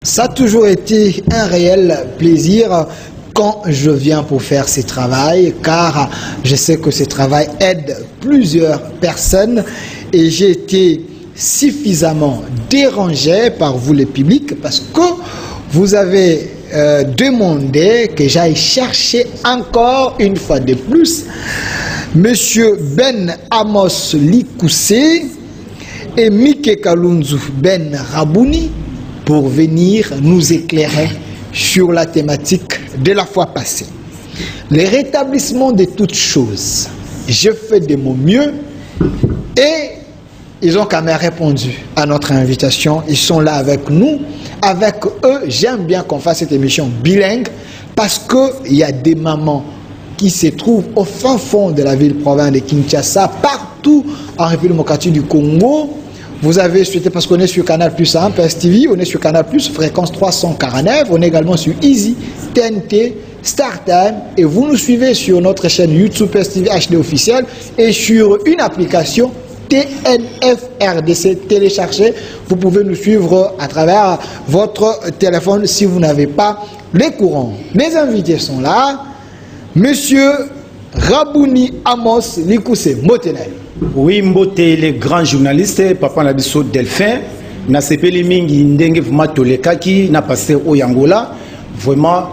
Ça a toujours été un réel plaisir quand je viens pour faire ce travail, car je sais que ce travail aide plusieurs personnes et j'ai été suffisamment dérangé par vous le public parce que vous avez demandé que j'aille chercher encore une fois de plus Monsieur Ben Amos Likoussé et Mike Kalunzu Ben Rabouni pour venir nous éclairer sur la thématique de la fois passée. Le rétablissement de toutes choses. Je fais de mon mieux et ils ont quand même répondu à notre invitation. Ils sont là avec nous. Avec eux, j'aime bien qu'on fasse cette émission bilingue parce qu'il y a des mamans qui se trouvent au fin fond de la ville-province de Kinshasa, partout en République démocratique du Congo. Vous avez souhaité, parce qu'on est sur Canal Plus 1, PSTV, on est sur Canal Plus, fréquence 349, on est également sur Easy, TNT, StarTime, et vous nous suivez sur notre chaîne YouTube PSTV HD officiel et sur une application TNFRDC téléchargée. Vous pouvez nous suivre à travers votre téléphone si vous n'avez pas les courants. Mes invités sont là. Monsieur Rabouni Amos Likoussé Motenay. Oui, Mbote, les grands journalistes, Papa Nabiso Delphin, na sepeli mingi ndenge vraiment tolekaki na passé au Yangola, vraiment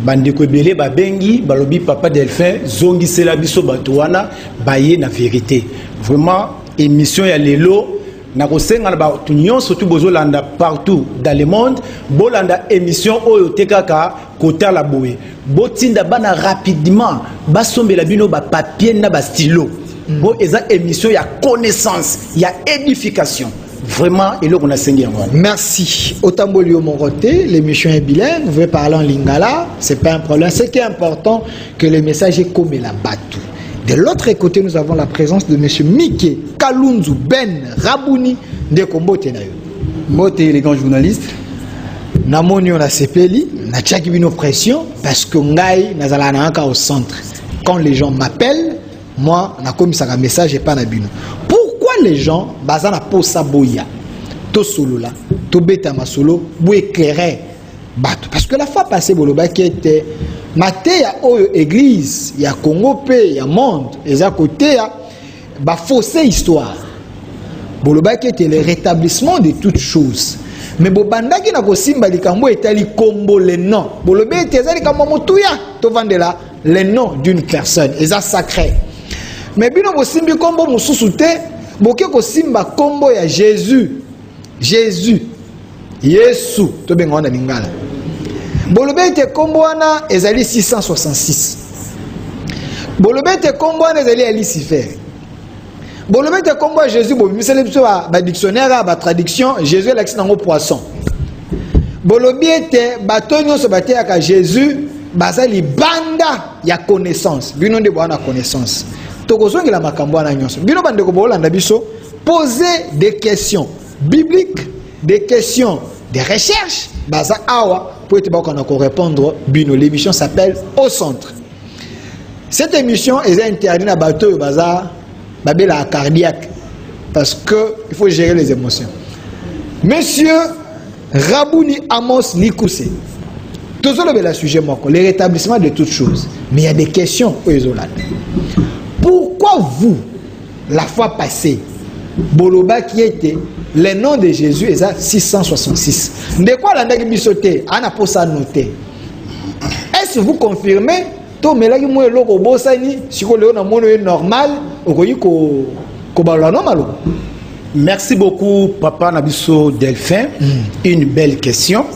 bandeko ebele babengi balobi Papa Delphin zongi sela biso batuana baye na vérité. Vraiment émission ya lelo na kosenga na ba tunyon surtout bozolanda partout dans le monde, bolanda émission oyo tekaka kota la boye. Botinda bana rapidement basombela bino ba papier na ba stylo. Bon, et ça émission, il y a connaissance, il y a édification. Vraiment, et là, on a saigné. Merci. Otambolio Moroté, l'émission est bilingue, vous pouvez parler en lingala, c'est pas un problème. Ce qui est important, que le message est comme la batou. De l'autre côté, nous avons la présence de M. Mike Kalunzu Ben Rabouni de Kombo Tenayo. Mote, les grands journalistes. Namoni on a sepeli, na tchaki bino pression, parce que ngai nazala na anka au centre. Quand les gens m'appellent, moi, on a commis un message et pas nabino. Pourquoi les gens, bazana posa boya, to solo là, to beta ma solo, pour éclairer bateau. Parce que la fois passée, boloba qui était, maté ya oyo église, ya Congo pe, ya monde, et à côté ya, ba faussé histoire. Boloba qui était le rétablissement de toutes choses. Mais bobanda qui na ko simba likambo etali kombo le nom. Boloba était ezali kama mutuya, to vandela le nom d'une personne, et ça sacré. Mais bino bo simbi kombo mususu te, boke ko simba kombo ya Jésus. Jésus. Yesu to benga na lingala. Bolobe te kombo wana ezali 666. Bolobe te kombo wana ezali ya Lucifer. Bolobe te kombo ya Jésus bo misele biso ba dictionnaire ba traduction Jésus la nango poisson. Bolobe te batonyo so baté ya Jésus bazali banda ya connaissance. Bino nde bwana connaissance. Tokozongi la makambo na nyonso. Bino bandeko bolanda biso poser des questions bibliques, des questions de recherche, baza awa pour être bon qu'on répondre bino. L'émission s'appelle Au Centre. Cette émission est interdite à bateau baza babela cardiaque parce que il faut gérer les émotions. Monsieur Rabouni Amos Likoussé. Tout ça le sujet moko, le rétablissement de toutes choses. Mais il y a des questions aux isolades. Pourquoi vous, la fois passée, Boloba qui était le nom de Jésus est à 666. De quoi la nègre bisoté, on a pour ça noter. Est-ce que vous confirmez to melaki mo loko bosani siko leo na mono normal okoyi ko balwa no malo? Merci beaucoup Papa Nabiso Delphin. Une belle question.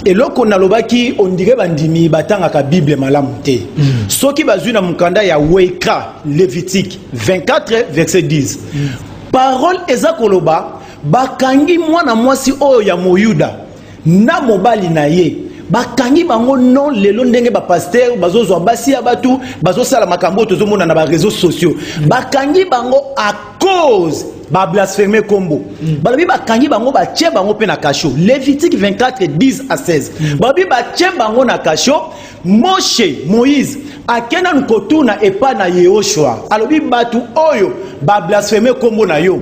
Et là qu'on a l'obaki on dirait bandimi batanga ka Bible malamuté. Soki bazuna mukanda ya Weka Lévitique 24 verset 10. Parole ezakoloba bakangi mwana mwasi oyo ya Moyuda na mobali na ye bakangi bango non lelo ndenge ba pasteur bazozwa basi ya batu bazosala makambo tozomona na ba réseaux sociaux bakangi bango à cause ba blasphémer kombo balobi bakangi bango ba tie bango pe na kasho. Lévitique 24 10 à 16 balobi ba tie bango na kasho. Moïse akena nkotuna epa na Yehoshua alobi batu oyo ba blasphémer kombo na yo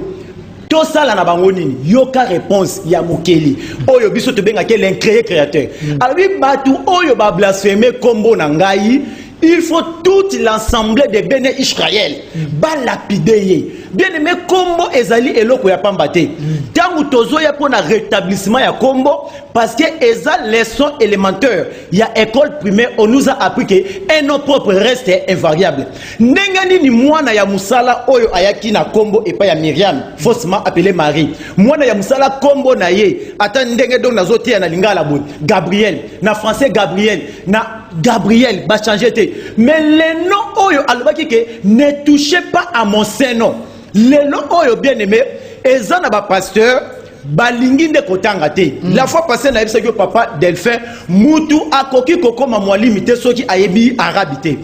tout ça là na bango nini yoka réponse ya mokeli oyo biso to benga ke l'incréé créateur alors bi batu oyo ba blasphémer kombo na ngai. Il faut toute l'ensemble des béné Israël ba lapider bien aimé kombo ezali eloko ya pambate tangu tozo ya pona rétablissement ya kombo parce que eza leçon élémentaire ya école primaire on nous a appris que un nom propre reste invariable ndengani ni mwana ya musala oyo ayaki na kombo epa ya Myriam faussement appelé Marie mwana ya musala kombo na ye ata ndenge donc nazotia na lingala bo Gabriel na français Gabriel na Gabriel va changer te mais le nom oyo alobaki que ne touchez pas à mon Saint-Nom le nom oyo bien aimé eza na ba pasteur balingi nde kotanga te la fois passée na yebisa que papa Delphin mutu akoki kokoma mwalimu te soki ayebi arabe te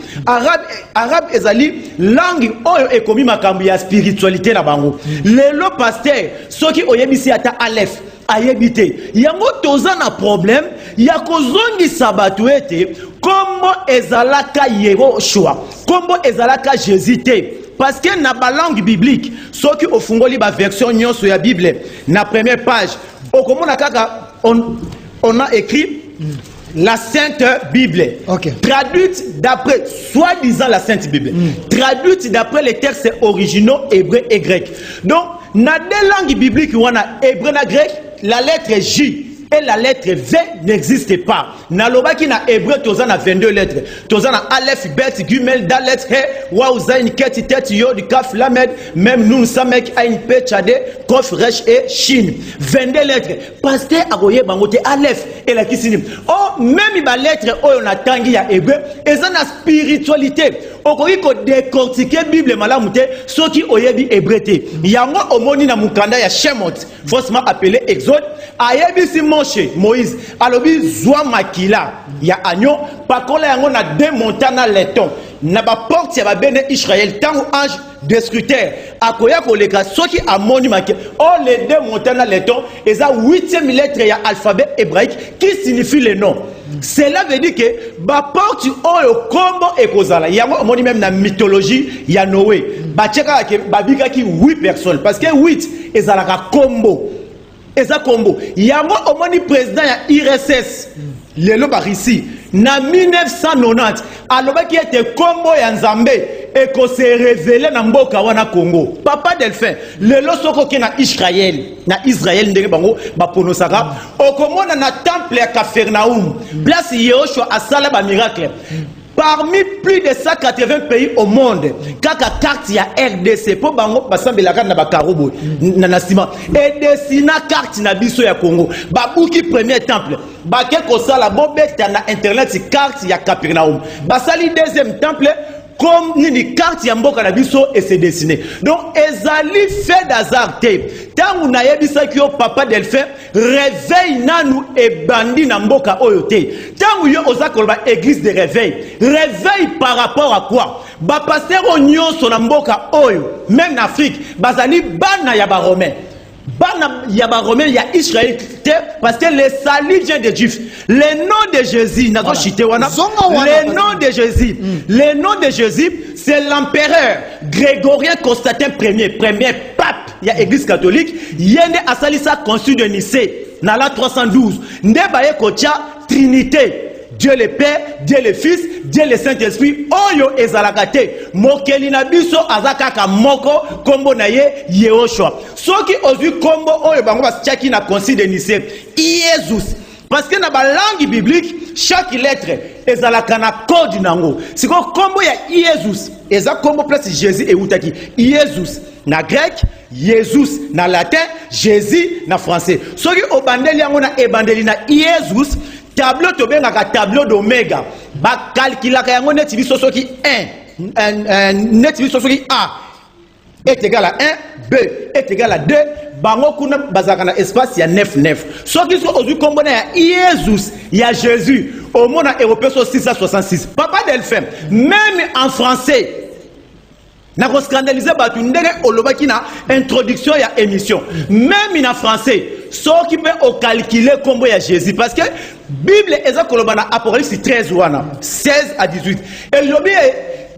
arabe ezali langue oyo ekomi makambo ya spiritualité na bango lelo pasteur soki oyebisi ata Aleph ayebite yango toza na problème ya kozongisa bato ete kombo ezalaka Yehoshua kombo ezalaka Jésus te parce que na ba langue biblique soki ofungoli ba version nyonso ya Bible na première page okomona kaka on a écrit la Sainte Bible traduite d'après soi-disant la Sainte Bible traduite d'après les textes originaux hébreux et grecs donc na deux langues bibliques wana hébreu na grec la lettre J et la lettre V n'existe pas. Nalobaki na hébreu toza na 22 lettres. Toza na Aleph, Bet, Gimel, Dalet, He, Waw, Zayn, Ket, Tet, Yod, Kaf, Lamed, même Nun, Samek, Ain, Pe, Tchade, Kof, Resh et Shin. 22 lettres. Pasteur Agoye Bangote, Aleph et la Kisinim. Oh, même ba lettre oyo na tangi ya hébreu, eza na spiritualité. Okoki ko décortiquer Bible malamute, soki oyebi hébreu te. Yango omoni na mukanda ya Shemot, faussement appelé Exode, ayebi si Moshe, Moïse, alobi zwa makila ya agneau, pakola yango na démontana leton. Na ba porte ya ba bene Israël tango ange destructeur akoya koleka soki amoni makila. Oh les démontana leton, eza 8e lettre ya alphabet hébraïque qui signifie le nom. Cela veut dire que ba porte oyo kombo ekozala yango omoni même na mythologie ya Noé. Ba tcheka ke babika ki 8 personnes parce que 8 ezalaka kombo. Eza kombo yango omoni président ya IRSS lelo barisi na 1990 alobaki ete kombo ya Nzambe eko se révéler na mboka wana Congo papa Delphin lelo soko ke na Israël ndenge bango ba pronosaka okomona na temple ya Capernaum place Yehoshua asala ba miracle. Parmi plus de 180 pays au monde, kaka carte ya RDC pour bango basambelaka na bakarobo na nasima et dessina carte na biso ya Congo. Babuki premier temple, bake ko sala bobeta na internet carte ya Capernaum. Basali deuxième temple comme ni carte ya mboka na biso et se dessiner. Donc ezali fait d'hasard te. Tangu na yebisa ki yo papa Delphin réveil nanu e bandi na mboka oyo te. Tangu yo ozakoloba église de réveil par rapport à quoi? Ba pasteur nyonso na mboka oyo même en Afrique bazali bana ya ba romain. Bana ya ba romain ya Israël parce que le salut vient des Juifs. Le nom de Jésus nazo chité wana. Le nom de Jésus. Le nom de Jésus c'est l'empereur Grégorien Constantin premier pape ya église catholique yende asalisa concile de Nicée na la 312 nde baye kocha trinité Dieu le Père, Dieu le Fils, Dieu le Saint-Esprit oyo ezalaka te mokeli na biso azakaka moko kombo na ye Yehoshua soki ozwi kombo oyo bango basiaki na concile de Nicée Jésus parce que na ba langue biblique chaque lettre ezalaka na code nango siko kombo ya Jésus eza kombo place Jésus eutaki Jésus na grec Jésus na latin Jésus na français soki obandeli yango na ebandeli na Jésus tableau to bengaka tableau d'oméga ba calculaka yango neti biso soki 1 neti biso soki A est égal à 1 B est égal à 2 bango kuna bazaka na espace ya 9 soki so ozu kombona ya Jésus ya Jésus au monde européen so 666 papa Delphin même en français na ko scandaliser batu ndenge olobaki na introduction ya émission même en français soki peut au calculer kombo ya Jésus parce que Bible eza koloba na Apocalypse 13 wana 16 à 18 et lobi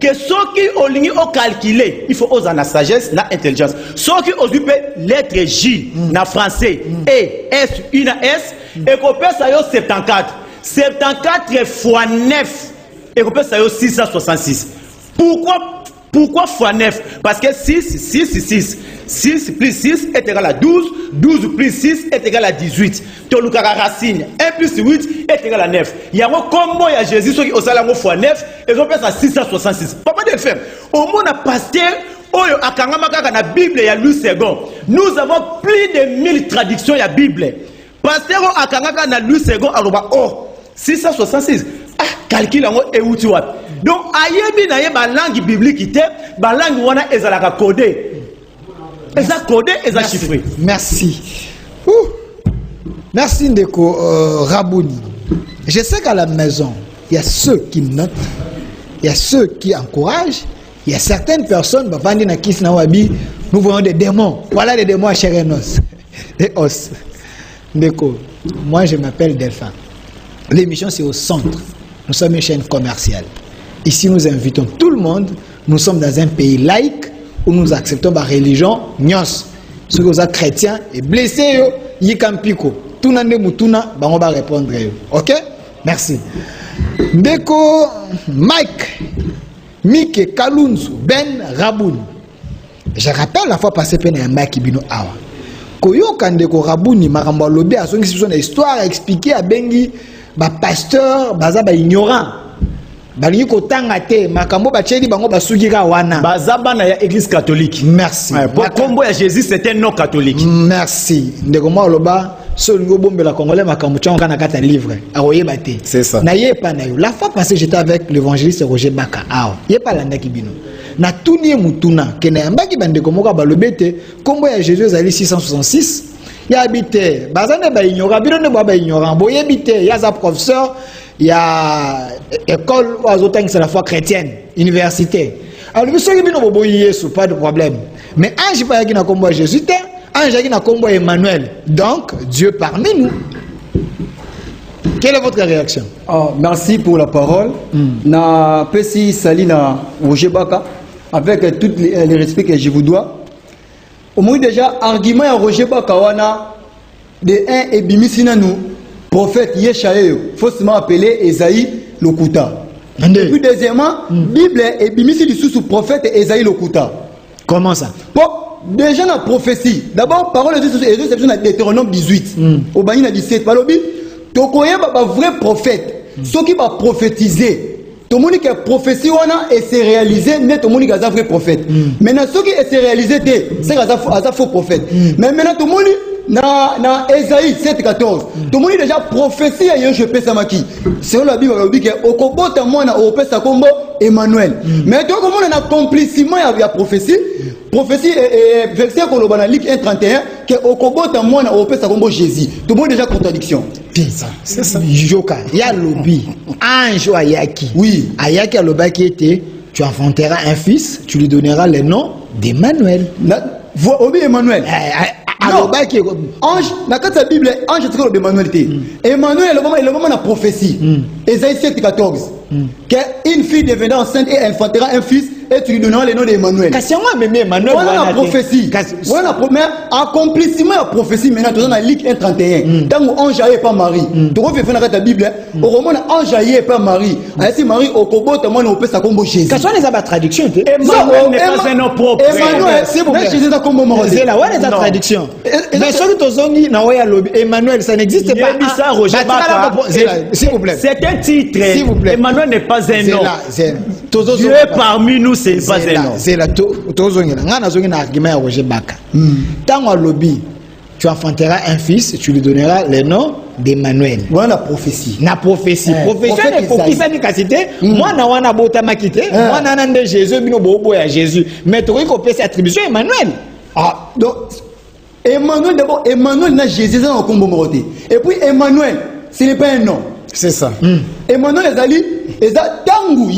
que ceux qui ont ligne au calculé, il faut oser la sagesse, la intelligence. Ceux qui ont occupé lettre J, na français, E, S, une S, et qu'on peut ça 74. 74 fois 9, et qu'on peut ça 666. Pourquoi fois 9? Parce que 6 plus 6 est égal à 12, 12 plus 6 est égal à 18. Tolukara racine, 1 plus 8 est égal à 9. Il y a un combo, il y a Jésus qui au salaire fois 9, et on passe à 666. Papa de faire. Au moins, un pasteur, à la Bible, il y a Louis II. Nous avons plus de 1000 traductions de la Bible. Pasteur, à la Louis II, oh, 666. Ah, calcul en et où tu vois. Donc, ayebi na ye ba langue biblique ite, ba langue wana ezalaka codé. Eza codé, eza chiffré. Merci. Merci Ndeko Rabouni. Je sais qu'à la maison, il y a ceux qui notent, il y a ceux qui encouragent, il y a certaines personnes, nous voyons des démons. Voilà des démons à chair et os. Des os. Ndeko, moi je m'appelle Delphin. L'émission c'est au centre. Nous sommes une chaîne commerciale. Ici, nous invitons tout le monde. Nous sommes dans un pays laïque où nous acceptons la religion. Nyos, ceux qui sont chrétiens et blessés, yikampiko. Tout le monde va répondre. Ok? Merci. Ndeko Mike Kalunzu Ben Rabouni. Je rappelle la fois passée pena ya Mike Bino Awa. Koyoka Ndeko Rabouni makambo lobi a son histoire à expliquer à Bengi ba pasteur baza ba ignorant. Balingi kotanga te makambo bacheli bango basugika wana bazaba na ya église catholique. Merci. Pour combo ya Jésus c'était non catholique. Merci. Ndeko mo loba solingo bombela congolais makambo tchanga na kata livre akoyeba te. C'est ça. Na yepa na yo. La fois passée j'étais avec l'évangéliste Roger Baka. Ah, yepa landa kibino. Na tuni mutuna kena yambaki bandeko moka balobete combo ya Jésus ezali 666. Ya habité bazane ba ignora bino ne ba ignorant boyebite ya za professeur. Il y a école c'est la foi chrétienne, université. Alors, nous sommes pas de problème. Mais ange pas qui n'a combat Jésus, ange qui n'a combat Emmanuel. Donc, Dieu parmi nous. Quelle est votre réaction? Merci pour la parole. Na Pessi Salina Roger Baka, avec tout les respects que je vous dois. Au moins déjà, argument à Roger Baka, wana de 1 et bimisina nous. Prophète Yeshaye, faussement appelé Esaïe Lokuta. Et puis deuxièmement, Bible et bimisi du sous prophète Esaïe Lokuta. Comment ça? Bon, déjà la prophétie. D'abord, parole de Dieu, c'est Deutéronome 18. Au Banina 17, Palobi, Tokoye va vrai prophète. Ceux qui va prophétiser. Tout le monde qui a prophétie et s'est réalisé, mais tout le monde qui a un vrai prophète. Maintenant, ceux qui s'est réalisé, c'est un faux prophète. Mais maintenant, tout le monde na Esaïe 7:14. Tout le monde déjà prophétie à je peux samaki. C'est la Bible qui dit que okobota mwana opesa kombo Emmanuel. Mais tout le monde a accomplissement ya prophétie. Prophétie verset kolobana Luc 1:31 que okobota mwana opesa kombo Jésus. Tout le monde déjà contradiction. C'est ça. Joka, il y a lobby. Ange ayaki. Oui, ayaki a lobaki était tu enfanteras un fils, tu lui donneras le nom d'Emmanuel. Obi Emmanuel. Ange, dans la Bible, ange c'est quoi Emmanuel? Emmanuel, le moment de la prophétie. Esaïe 7:14. Qu'une fille deviendra enceinte et enfantera un fils et tu lui donneras le nom d'Emmanuel. Emmanuel. Voilà la prophétie. Voilà accomplissement de la prophétie. Maintenant, tu as Luc 1:31. Tant que ange n'est pas Marie. Tu vas faire la Bible. Au roman, ange n'est pas Marie. Si Marie, au combo, tu as peut ça comme Jésus. Quelles sont les traductions? Emmanuel n'est pas un nom propre. Emmanuel, c'est bon. Jésus est comme Marie. C'est là où est la traduction? Mais ce que tu as dit, Emmanuel, ça n'existe pas. S'il vous plaît. C'est un titre. S'il vous plaît. Emmanuel n'est pas un nom. Dieu est parmi nous, c'est pas un nom. C'est là. Tu as un argument à Roger Baka. Tant lobby, tu enfanteras un fils, tu lui donneras le nom d'Emmanuel. Voilà la prophétie. La prophétie. Prophétie, qui s'est dit moi, je suis bota makite. Moi, je suis Jésus, Jésus. Mais tu as cette attribution Emmanuel. Ah, donc, Emmanuel, d'abord, Emmanuel n'a Jésus dans le combo. Et puis, Emmanuel, ce n'est pas un nom. C'est ça. Emmanuel Ezali, Eza Tangu,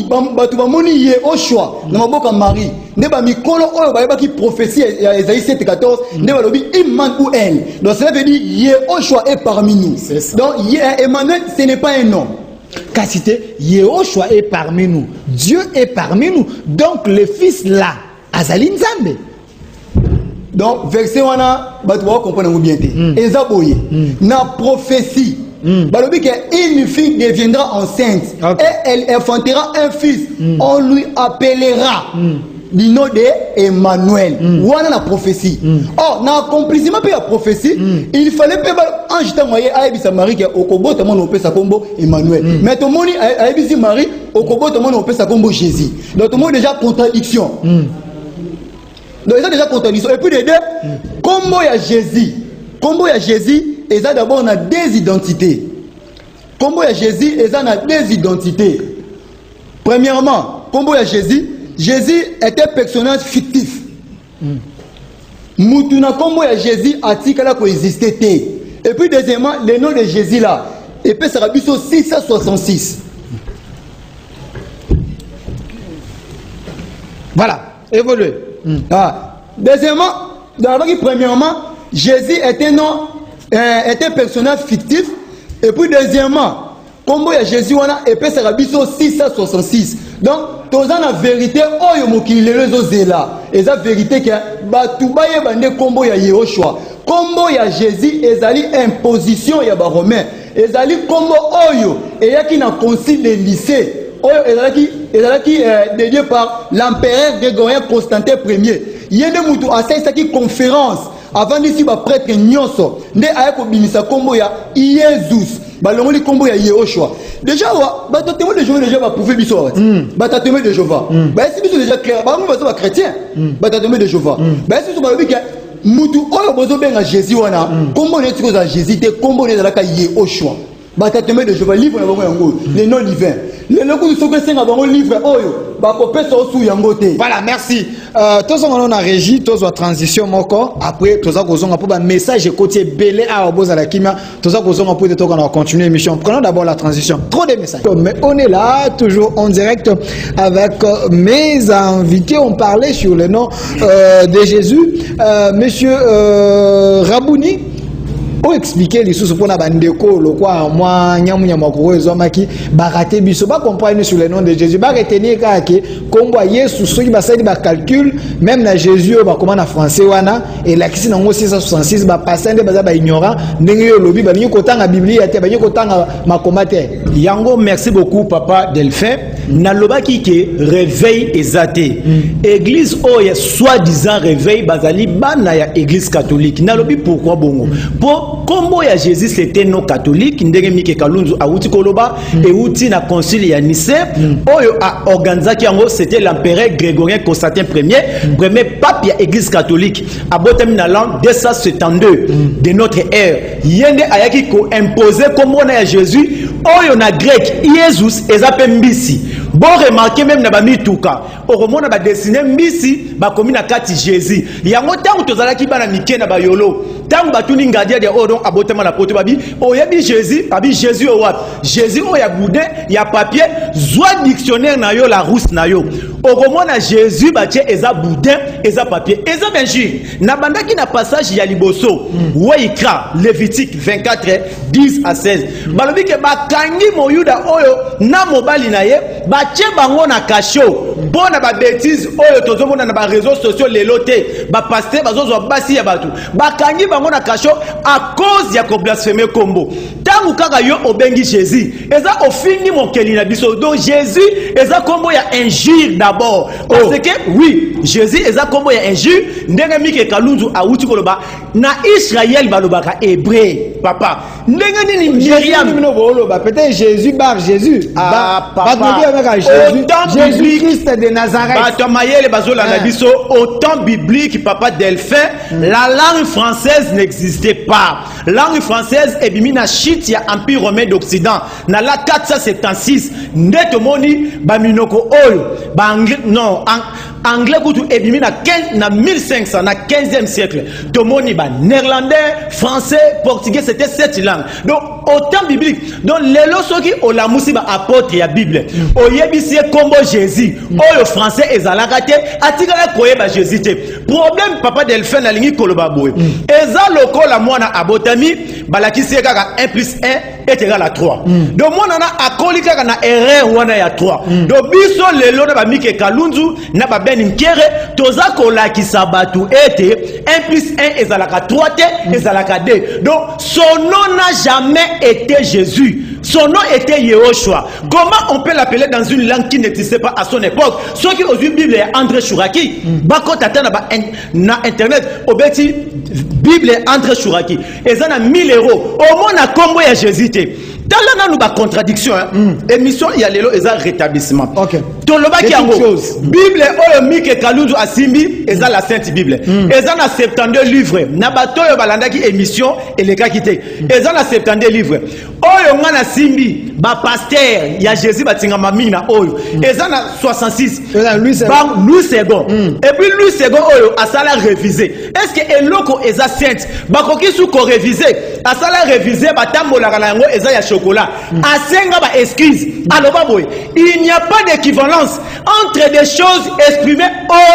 tu vas moni au choix. Dans ma boca Marie, ne ba mikolo oyo ba qui prophétie Esaïe 7:14, ne ba lobi Imman ou elle. Donc cela veut dire yé au choix est parmi nous. Donc Emmanuel, ce n'est pas un nom. Kasite, Yehoshua est parmi nous. Dieu est parmi nous. Donc le fils là, Azali Nzambe. Donc, verset wana, tu vas comprendre bien. Ezaboye, na prophétie, balobi qu'une fille deviendra enceinte et elle enfantera un fils. On lui appellera le nom de Emmanuel. Wana la prophétie. Or, na accomplissement de la prophétie, il fallait que ange tamoye aibisa Marie que okobo tamo no pesa kombo Emmanuel. Mais tout le monde aibisi Marie okobo tamo no pesa kombo Jésus. Donc tout le monde déjà contradiction. Donc ils ont déjà contradiction. Et puis les deux, comment il y a Jésus? Comment il y a Jésus? Ils ont d'abord deux identités. Comment il y a Jésus? Ils ont deux identités. Premièrement, comment il y a Jésus? Jésus était un personnage fictif. Moutuna comment il y a Jésus a dit qu'il a existé. Et puis deuxièmement, le nom de Jésus là, et puis ça va être 666. Voilà, évoluez. Deuxièmement, premièrement, Jésus était un personnage fictif. Et puis deuxièmement, comme il y a Jésus, et puis ça va être 666. Donc, dans la vérité, oh mokili lezo zela. Et la vérité que batubaye bande kombo ya Yehoshua. Kombo ya Jésus ezali imposition ya ba romain. Ezali kombo oyo et yaki na concile de lycée. Oyo ezalaki dédié par l'empereur grégorien Constantin Ier. Yende mutu asaisaki conférence avant d'ici ba prêtre nyonso nde ayako bimisa kombo ya Jesus. Balongoli kombo ya Yehoshua. Déjà bato témoin de Jéhovah déjà va prouver biso wat. Bato témoin de Jéhovah. Ba si biso déjà clair, ba ngo ba chrétien. Bato témoin de Jéhovah. Ba si biso ba lobi ke mutu oyo bozo benga Jésus wana kombo ne tiko za Jésus te kombo ne zalaka Yehoshua. Bato témoin de Jéhovah livre na bango yango les non divins. Le loku du soke senga bango livre oyo ba ko pesa osu yango te. Voilà, merci. Tous on a régi, tous en transition moko après tous on a pour un message côté belé à oboza la kimia, tous on a pour on va continuer l'émission. Prenons d'abord la transition. Trop de messages. Mais on est là toujours en direct avec mes invités. On parlait sur le nom de Jésus, monsieur Rabouni. Pour expliquer les choses pour la bandeko, le quoi, moi, nyamu nyamakoro, ezomaki, barate biso, ba comprendre sur le nom de Jésus, ba retenir que, comme voyez, sous ceux qui basent ba calcul, même na Jésus, ba comment na français wana, et la kisi nango 666, ba passé de ba ignorant, n'engue lobi, ba nyoko tanga Bibli, ba nyoko tanga makomate. Yango, merci beaucoup, papa Delphin. Na loba ki ke réveil ezate. Église oya soi-disant réveil bazali bana ya église catholique. Na lobi pourquoi bongo? Pour kombo ya Jésus c'était non catholique ndenge mike kalunzu awuti koloba et outi na concile ya Nice oyo a organisaki yango c'était l'empereur grégorien Constantin Ier, premier pape ya église catholique abotami na l'an 272 de notre ère. Yende ayaki ko imposer kombo na ya Jésus oyo na grec Jesus ezape mbisi. Bon remarquer même na ba mituka okomona ba dessiner mbisi ba komi na kati Jésus yango tangu tozalaki bana mike na ba yolo tangu batuni ngadia de odon abotema na poto babi oyebi Jésus babi Jésus o wat Jésus o ya boudin ya papier zwa dictionnaire na yo la rousse na yo okomona Jésus batie eza boudin eza papier eza benji na bandaki na passage ya liboso Waikra Lévitique 24 10 à 16 balobi ke bakangi moyuda oyo na mobali na ye batie bango na kasho bona ba bêtise oyo tozomona na ba réseaux sociaux lelote ba pasteur bazozwa basi ya batu bakangi bango na kasho à cause ya ko blasphémer kombo tangu kaka yo obengi Jésus eza ofini mokeli na biso donc Jésus eza kombo ya injure d'abord parce que oui Jésus eza kombo ya injure ndenge mike kalunzu awuti koloba na Israël balobaka hébreu papa ndenge nini Myriam peut-être Jésus bar Jésus Jésus Christ de Nazareth. Au temps biblique, papa Delphin, la langue française n'existait pas. La langue française est bimina chitia empire romain d'Occident. Na la 476, netomoni baminoko oyo, non, anglais kutu ebimi na 1500 na 15e siècle. Tomoni ba néerlandais, français, portugais, c'était 7 langues. Donc au temps biblique, donc les losoki o la musi ba apôtre ya Bible. O yebisi kombo Jésus. Oyo français ezalaka te, atikala koyeba Jésus te. Problème papa Delphin na lingi koloba boye. Eza lokola mwana abotami balakisi kaka 1 plus 1 est égal à 3. Donc mwana na akoli kaka na erreur wana ya 3. Donc biso lelo na ba mike kalunzu na ba ben nkere toza kolakisa batu ete 1 plus 1 ezalaka 3 te ezalaka 2. Donc son nom n'a jamais été Jésus. Son nom était Yehoshua. Comment on peut l'appeler dans une langue qui n'existait pas à son époque? Ceux qui ont vu Bible est André Chouraki. Bako tata na internet obeti Bible est André Chouraki. Et ça a 1000 euros. Au moins na combo ya Jésus. Dans la nous ba contradiction émission il y a lelo eza rétablissement. OK. Toloba ki yango Bible oyo mike kalunzu asimbi eza la Sainte Bible. Eza na 72 livres. Na bato yo balanda ki émission et les cas quitté. Eza na 72 livres. Oyo ngana simbi ba pasteur ya Jésus batinga mamina oyo. Eza na 66. Louis second. Et puis Louis second oyo asala réviser. Est-ce que eloko eza sainte bakoki su ko réviser asala réviser batambola kana yango eza ya chocolat. Asenga ba excuse. Alors baboy, il n'y a pas d'équivalence entre des choses exprimées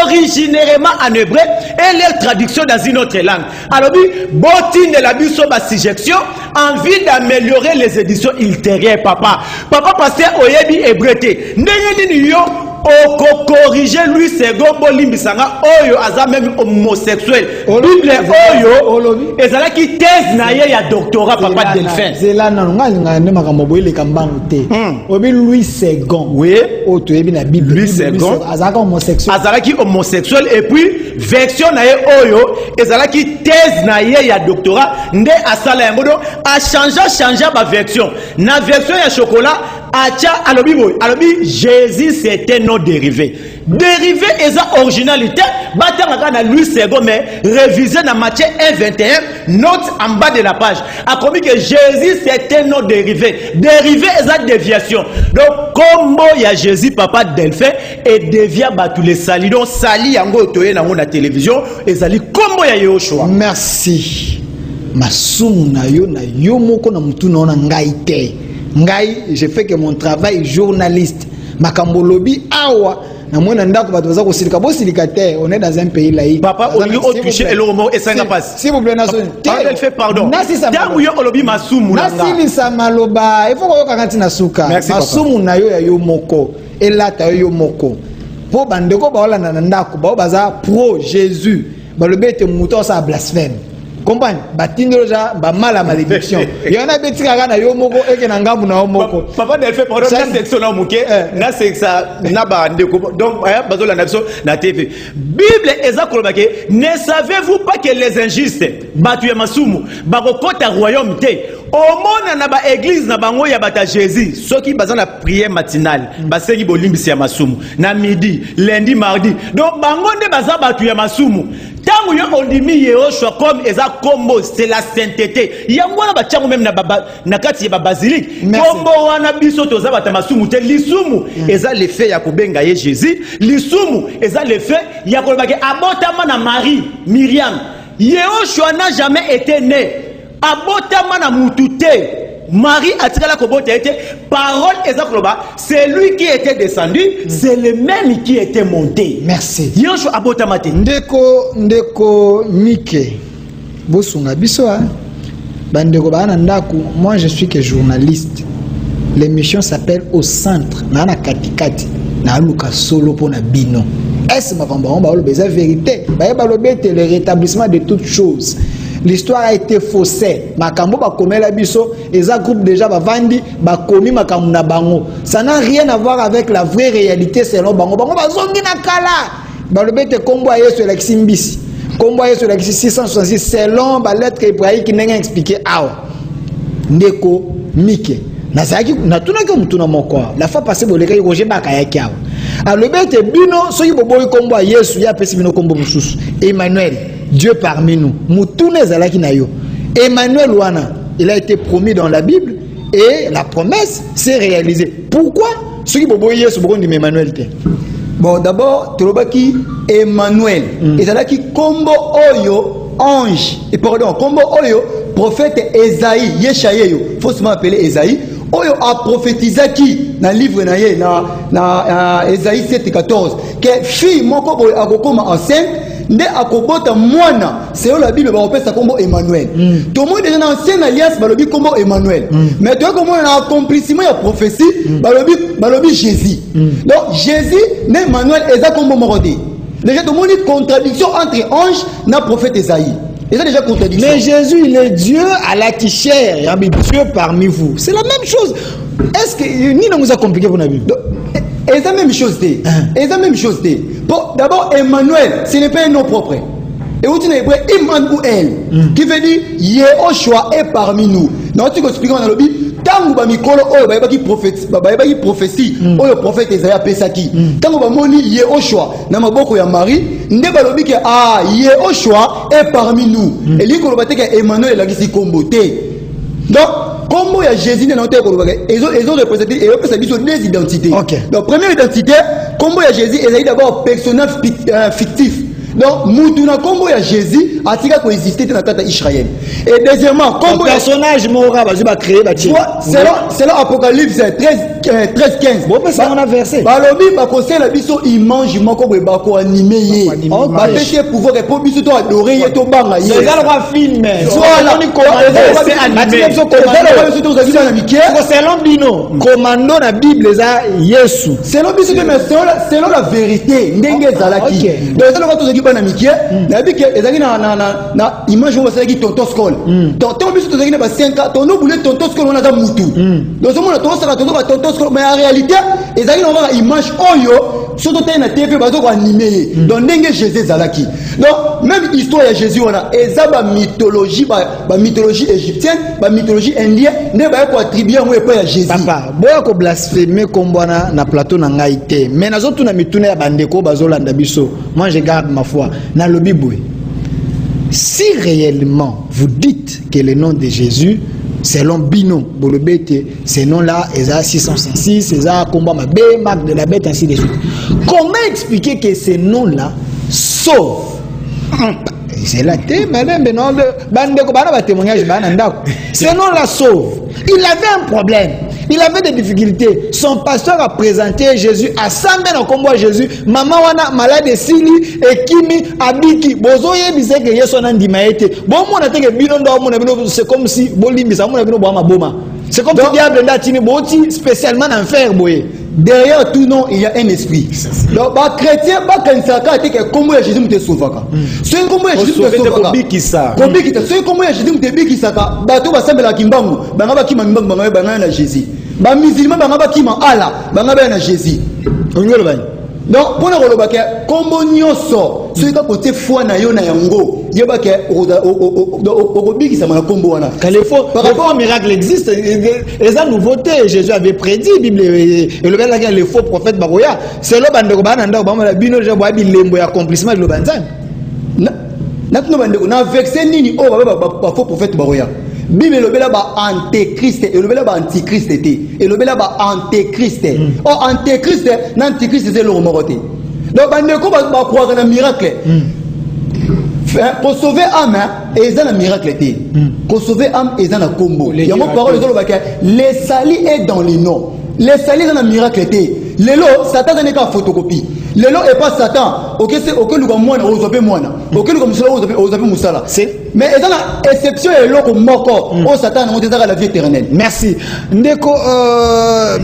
originairement en hébreu et leur traduction dans une autre langue. Alors botine de la biso ba suggestion en vue d'améliorer les éditions ultérieures papa. Papa pasteur oyebi hébreuté. Ndenge nini yo oko corriger lui second bolimbisanga oyo aza même homosexuel. Bible oyo ezala ki thèse na ye ya doctorat papa Delphin. Zela na nga ne makambo boyele kambangu te. Obi Louis second. Oui. O to ebi na Bible. Louis second azaka homosexuel. Azala ki homosexuel et puis version na ye oyo ezala ki thèse na ye ya doctorat nde asala yango do a changer ba version. Na version ya chocolat acha alobi boy. Alobi Jésus c'était non dérivé. Dérivé est originalité. Batanga na Louis second mais révisé dans Matthieu 1:21 note en bas de la page. A commis que Jésus c'était non dérivé. Dérivé est déviation. Donc combo ya Jésus papa Delphin et dévia ba tous les salis. Donc sali yango toye na la télévision et sali combo ya Yehoshua. Merci. Masumu na yo moko na mutu na ngai te. Ngai je fais que mon travail journaliste. Makambo lobi awa na mwana ndako bato baza kosilika bosilika te on est dans un pays laïque. Papa on lui a touché et le romo et ça n'a pas. S'il vous plaît naso. Elle fait pardon. Tangu yo olobi masumu na nga. Nasili sa maloba il faut ko kanti na suka. Masumu na yo ya yo moko elata yo moko. Po bandeko ba ola na ndako ba baza pro Jésus. Ba le bete muto sa blasphème. Compagne, batindoja ba mala malédiction. Il y en a des tiraka na yo moko et que na ngambu na yo moko. Papa ne fait pardon na section na muke na sexa na ba ndeko. Donc bazola na biso na TV. Bible eza kolobake ne savez-vous pas que les injustes batu ya masumu bakokota royaume te. Omona na ba église na bango ya bata Jésus soki baza na prière matinale basengi bolimbisi ya masumu na midi lundi mardi. Donc bango nde baza batu ya masumu. Tangu yo ondimi Yehoshua comme eza combo c'est la sainteté. Yango na bachango même na kati ya basilique. Combo wana biso toza bata masumu te lisumu eza le fait ya kobenga ye Jésus. Lisumu eza le fait ya kolobake abotama na Marie Myriam. Yehoshua n'a jamais été né. Abotama na mutute. Marie a tiré la kobote a été parole ezakoloba, c'est lui qui était descendu, c'est le même qui était monté. Merci. Yoshua abotama te. Ndeko Mike. Bosunga biso hein. Bandeko bana ndaku, moi je suis que journaliste. L'émission s'appelle Au Centre. Nana katikati na luka solo pona bino. Est-ce ma on ba beza vérité. Ba balobete le rétablissement de toutes choses. L'histoire a été faussée. Makambo ba komela biso, eza groupe déjà ba vandi, ba komi makambo na bango. Ça n'a rien à voir avec la vraie réalité selon bango. Bango ba zongi na kala. Ba lobete kombo aye sur l'eximbisi. Kombo aye sur l'exi 666 selon ba lettre hébraïque n'enga expliqué awa. Ndeko Mike. Nazaki na tunaka mutuna moko. La fois passée boleka Roger Bakayaki awa. Alobete bino soki boboyi kombo Yesu ya pesi bino kombo mususu. Emmanuel, Dieu parmi nous. Mutune zalaki na yo. Emmanuel wana, il a été promis dans la Bible et la promesse s'est réalisée. Pourquoi soki boboyi Yesu bokondi Emmanuel te? Bon, d'abord, Tolobaki Emmanuel. Et là qui combo oyo ange. Et pardon, combo oyo prophète Esaïe, Yeshayeyo. Faut seulement appeler Esaïe. Oyo a prophétisé qui dans le livre na Esaïe 7:14 que fille moko boy akokoma enceinte nde akobota mwana c'est la Bible ba opesa kombo Emmanuel. Tout le monde déjà dans ancienne alliance balobi kombo Emmanuel. Mais toi comment on a accomplissement ya prophétie balobi Jésus. Donc Jésus né Emmanuel eza kombo morodi. Déjà tout le monde une contradiction entre ange na prophète Esaïe. Et ça déjà contradiction. Mais Jésus, il est Dieu à la chair, il y a Dieu parmi vous. C'est la même chose. Est-ce que ni nous a compliqué vous n'avez vu? Et c'est la même chose. Et c'est la même chose. D'abord, Emmanuel, ce n'est pas un nom propre. Et où tu n'es pas Emmanuel, qui veut dire Yehoshua est parmi nous. Non, tu expliques dans le Bible. Tant que mikolo oyo ba ki prophétie oyo prophète Esaïe pesaki tant que moni Yehoshua na maboko ya Marie nde balobi ke Yehoshua est parmi nous et li ko lobate ke Emmanuel la kisi komboté donc kombo ya Jésus na nté ko lobate ils ont représenté et pesa biso deux identités. Donc première identité kombo ya Jésus Esaïe d'abord personnage fictif. Donc, Moutouna Kombo ya Jésus a tika ko exister dans tata Israël. Et deuxièmement, Kombo personnage Mora va créer c'est l'Apocalypse 13-15. Bon, ça on a versé. Balobi ba conseil la biso image moko be ba ko animé ye. Ba péché pouvoir pour biso to adorer ye to banga ye. C'est le film. Voilà. C'est l'ambino. Commando na Bible za Yesu. C'est l'ambino mais c'est la vérité. Ndenge zalaki. Donc ça le va na mikie na bike ezaki na image où ça qui tonton scroll tonton biso tozaki na ba 5 ans tonton boule tonton scroll on a mutu donc ce monde to sala tonton scroll mais en réalité ezaki na image oyo surtout na TV bazo ko animer donc ndenge Jésus zalaki donc même histoire de Jésus on a ezaba mythologie ba mythologie égyptienne ba mythologie indienne ne ba ko attribuer ngo epa ya Jésus papa boya ko blasphémer kombona na plateau na ngai te mais nazotu na mituna ya bandeko bazolanda biso moi je garde ma foi dans le Bible. Si réellement vous dites que le nom de Jésus selon Bino Bolobete ce nom là est 666 c'est à combat ma B marque de la bête ainsi de suite, comment expliquer que ce nom là sauve? C'est la thème madame non le bandeko bana ba témoignage bana ndako ce nom là sauve. Il avait un problème. Il avait des difficultés. Son pasteur a présenté Jésus à 100 000 en combo à Jésus. Maman wana malade Sili et Kimi Abiki. Bozo yebise que Yesu nandi maete. Bon mon ateke bino ndo mon bino c'est comme si bolimbi ça mon bino boama boma. C'est comme si diable ndatini boti spécialement en fer boye. Derrière tout nom, il y a un esprit. Donc, les chrétiens, ils que comment Jésus te sauve. C'est comment Jésus te sauve. C'est comment Jésus te sauve. Bato basamba la kimbangu, banga bakima kimbangu banga na Jésus. Ba musulman banga bakima Allah, banga na Jésus. Ongolo bani. Donc, pour le robaké, combo nyoso, ceux qui ont foi na yo na yango, yebake okobi qui sama combo wana. Quand les faux, par rapport au miracle existe, les a nouveauté, Jésus avait prédit Bible et le gars là les faux prophètes baroya, c'est le bande bana nda ba bino je boa bilembo ya accomplissement le banzan. Na tno bande na vexé nini o ba faux prophète baroya. Bible lobela ba antéchrist et lobela ba antichrist té et lobela ba antéchrist. Oh antéchrist na antichrist c'est le moroté. Donc bande ko ba croire na miracle. Pour sauver âme et ils ont un miracle té. Pour sauver âme ils ont un combo. Il y a mon parole les salis est dans les noms. Les salis ont un miracle té. Lelo Satan n'est qu'un photocopie. Lelo est pas Satan. OK c'est OK nous comme moi on s'appelle moi. OK nous comme cela on s'appelle Moussala. Mais ils ont une exception et l'autre moko. Oh Satan on détruit la vie éternelle. Merci. Ndeko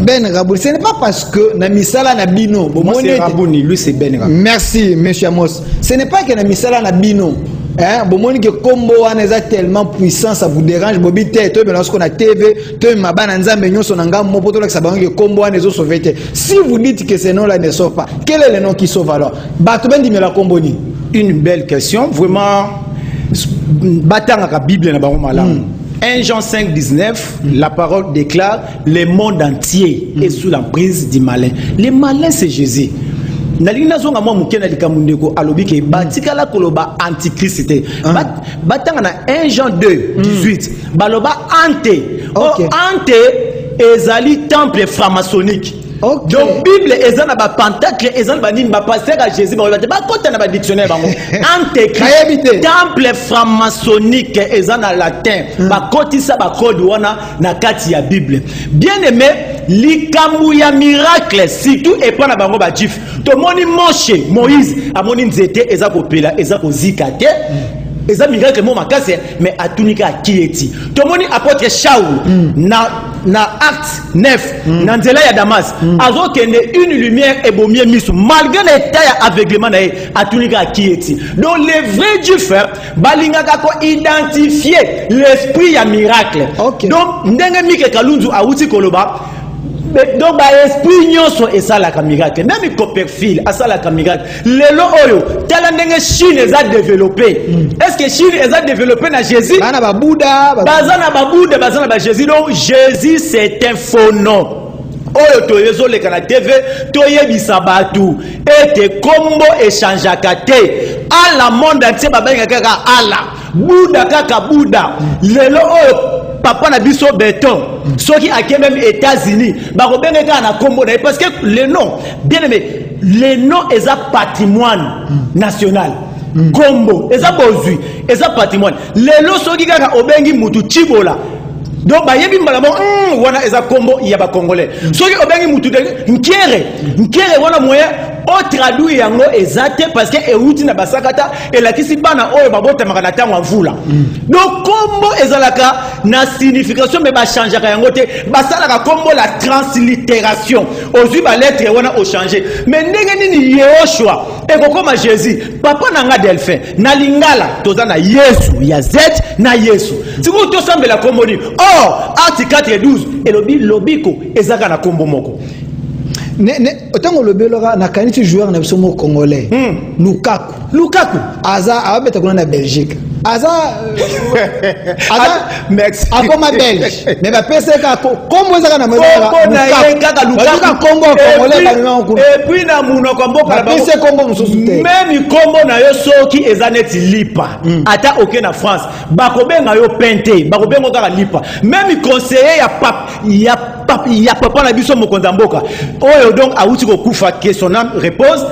Ben Rabouni, ce n'est pas parce que na misala na bino. Moi c'est Rabouni, lui c'est Ben Rabouni. Merci monsieur Amos. Ce n'est pas que na misala na bino. Hein, bon que combo wana tellement puissant ça vous dérange bobi té to lorsqu'on a TV to mabana nzambe nyoso nanga mopoto la sabango que combo wana zo sauver. Si vous dites que ce nom là ne sauve pas, quel est le nom qui sauve alors? Bato ben di la combo ni. Une belle question, vraiment batanga ka Bible na ba malamu. 1 Jean 5,19, la parole déclare le monde entier est sous l'emprise du malin. Le malin c'est Jésus. Nalina zonga mwa mukena likamundeko alobi ke batikala koloba antichrist batanga na 1 Jean 2:18 baloba ante ante ezali temple franc-maçonnique Ok. Donc Bible eza na ba pentacle eza na ba nini ba passer à Jésus ba kota na ba dictionnaire bango antéchrist temple franc-maçonnique eza na latin ba kotisa ba code wana na kati ya Bible. Bien aimé, likambu ya miracle surtout et pas na bango ba jif to moni Moshe Moïse amoni nzete eza kopela eza kozika te eza miracle mo makase mais atunika kieti to moni apôtre Shaul na acte 9 na nzela ya Damas azokende une lumière ebomie misu malgré l'état ya aveuglement na ye atunika kieti. Donc les vrais du frère balingaka ko identifier l'esprit ya miracle. Okay. Donc ndenge mike kalunzu awuti koloba donc ba esprit nyonso esalaka miracle même Copperfield asalaka miracle lelo oyo tala ndenge Chine eza développé. Est-ce que Chine eza développé na Jésus bana ba Bouddha bazana ba Bouddha bazana ba Jésus? Donc Jésus c'est un faux nom oyo toyezo leka na TV toyebisa batu ete kombo échangeaka te ala monde entier babenga kaka ala Bouddha kaka Bouddha lelo oyo papa na biso béton soki ake même États-Unis ba kobenga kaka na kombo na parce que le nom bien aimé le nom est un patrimoine national. Kombo eza bozui eza patrimoine lelo soki kaka obengi mutu Chibola donc ba yebi mbala mo wana eza kombo ya ba congolais soki obengi mutu de nkere wana moyen o traduit yango ezate parce que euti na basakata elakisi bana oyo babota makana tango mvula. Donc kombo ezalaka na signification mais ba changer yango te basalaka kombo la translittération ozui ba lettre wana o changer mais ndenge nini Yehoshua ekokoma Jésus papa nanga Delphin na lingala toza na Yesu ya Z na Yesu siko to sambela kombo ni Acte 4:12 elobi lobiko ezaka na kombo moko otango lobelora na kaniti joueur na biso mo congolais Lukaku aza abeta kuna na Belgique aza merci akoma belge mais ba peseka kombo ezaka na Lukaku kombo congolais ba nako et puis na munoko mboka ba pese kombo mususu te même kombo na yo soki ezaneti lipa ata oke na France bakobenga yo pente bakobenga kaka lipa même conseiller ya papa na biso mokonza mboka oyo donc awuti ko kufa que son âme repose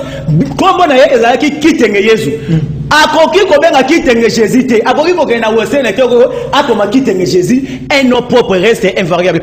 kombo na ye ezalaki kitenge Yesu akoki kobenga kitenge Jésus te akoki kokena wesene koko akoma kitenge Jésus un nom propre reste invariable.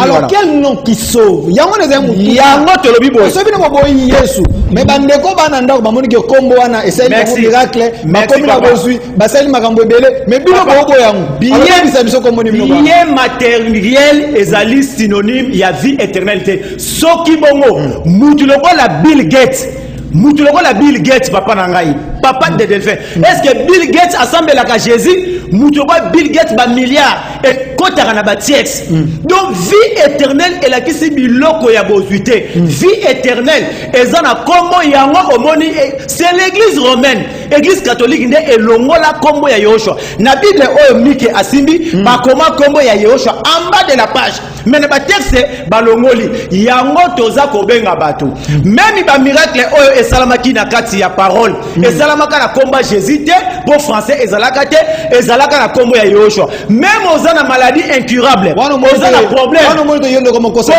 Alors quel nom qui sauve yango neza mutu yango tolobi boy so bino boyi Yesu mais bandeko bana ndako bamoni ke kombo wana essaye de miracle makomi na bozui basali makambo ebele mais bino bobo yango bien bisa biso kombo ni bino bien matériel ezali synonyme ya vie éternelle soki bongo mutu lokola Bill Gates mutu lokola Bill Gates papa na ngai papa de Delphin est-ce que Bill Gates assemble la Jésus mutu lokola Bill Gates ba milliard et kotaka na ba tiex donc vie éternelle et la kisi biloko ya bozuité vie éternelle ezana kombo yango omoni c'est l'église romaine église catholique nde elongola kombo ya Yehoshua na Bible oyo mike asimbi ba koma kombo ya Yehoshua en bas de la page mais na ba texte balongoli yango toza kobenga bato même ba miracle oyo esalamaki na kati ya parole esalamaka na komba Jésus te pour français ezalaka te ezalaka na kombo ya Yehoshua même ozana maladie incurable ozana problème wana mo to yondo comme kosa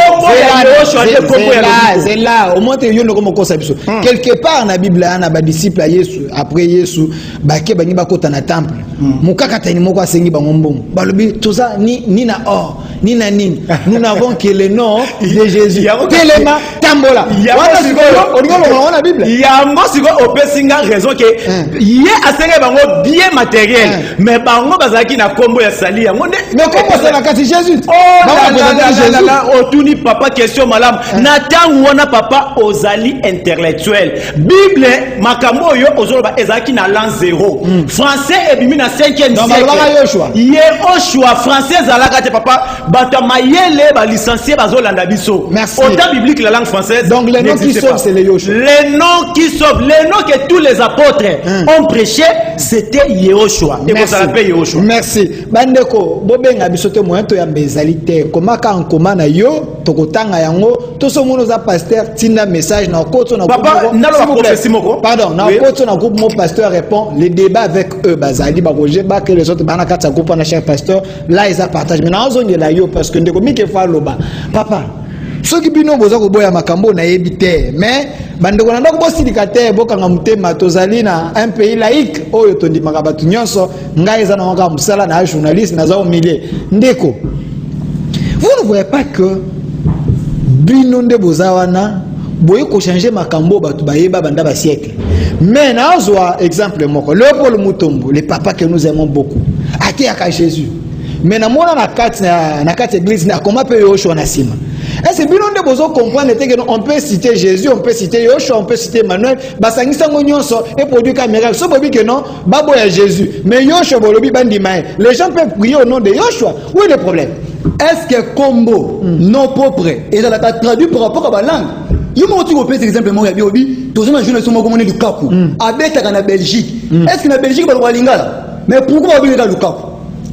c'est là au moins te yondo comme kosa biso quelque part na Bible na ba disciple Yesu après Yesu bake bangi bakota na temple mukaka tani moko asengi bango mbongo balobi toza ni na or ni na nini nous n'avons que le nom de Jésus telema tambola wana siko oningolo wana Bible yango siko opesinga raison que ye asenga bango bien matériel mais bango bazaki na kombo ya sali yango mais kombo c'est la kati Jésus otuni papa question malam na tangu wana papa ozali intellectuel Bible makambo yo ozoloba ezaki na l'an 0 français ebimi na 5e siècle Yehoshua français zalaka te papa bata mayele ba licencié bazolanda biso autant biblique la langue française donc les noms qui sauvent c'est les Yehoshua les noms qui sauvent les noms que tous les apôtres ont prêché c'était Yehoshua et vous appelez Yehoshua merci bandeko bobenga biso te moyen to ya mbezalité komaka en commun yo tokotanga yango to so mono za pasteur tinda message na koto na papa na lo prophétie moko pardon na koto na groupe mon pasteur répond les débats avec eux bazali ba roger ba que les autres bana kata groupe na cher pasteur là ils a partage mais na ozongi la yo parce que ndeko mike fa loba papa ceux qui bino boza ko boya makambo na yebite mais bande ko ndako bosilika te bokanga mutema tozali na un pays laïque oyo tondimaka batu nyonso ngai eza na waka musala na journaliste na za au milieu ndeko. Vous ne voyez pas que bino nde boza wana boye ko changer makambo batu bayeba banda ba siècle. Mais na ozwa exemple moko Léopold Mutombo, le papa que nous aimons beaucoup, ati aka Jésus. Mais na mona na kati église na comment peut Yoshua na sima. Est-ce que bino nde bozo comprendre que on peut citer Jésus, on peut citer Yoshua, on peut citer Emmanuel, basangisa ngonyonso et produit caméra. So bobi que non, babo ya Jésus. Mais Yoshua bolobi bandima. Les gens peuvent prier au nom de Yoshua. Où est le problème? Est-ce que combo non propre et dans la traduit par rapport à la langue? Il m'a dit que exemple moi yabi obi tous les journalistes sont comme Lukaku abeta na Belgique. Est-ce que na Belgique ba ko lingala? Mais pourquoi ba lingala Lukaku?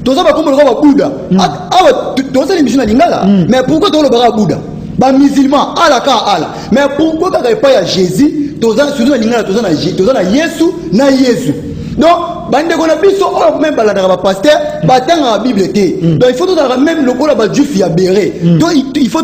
Tous ça ba comme le ba Bouddha. Ah tous les missions na lingala. Mais pourquoi tous le ba Bouddha? Ba musulman ala ka ala. Mais pourquoi ka pas ya Jésus? Tous ça sur na lingala tous ça na Yesu na Yesu. Donc bande ko na biso o même balada ba pasteur batanga la Bible té. Donc il faut tout même le ko la ba juif ya béré. Donc il faut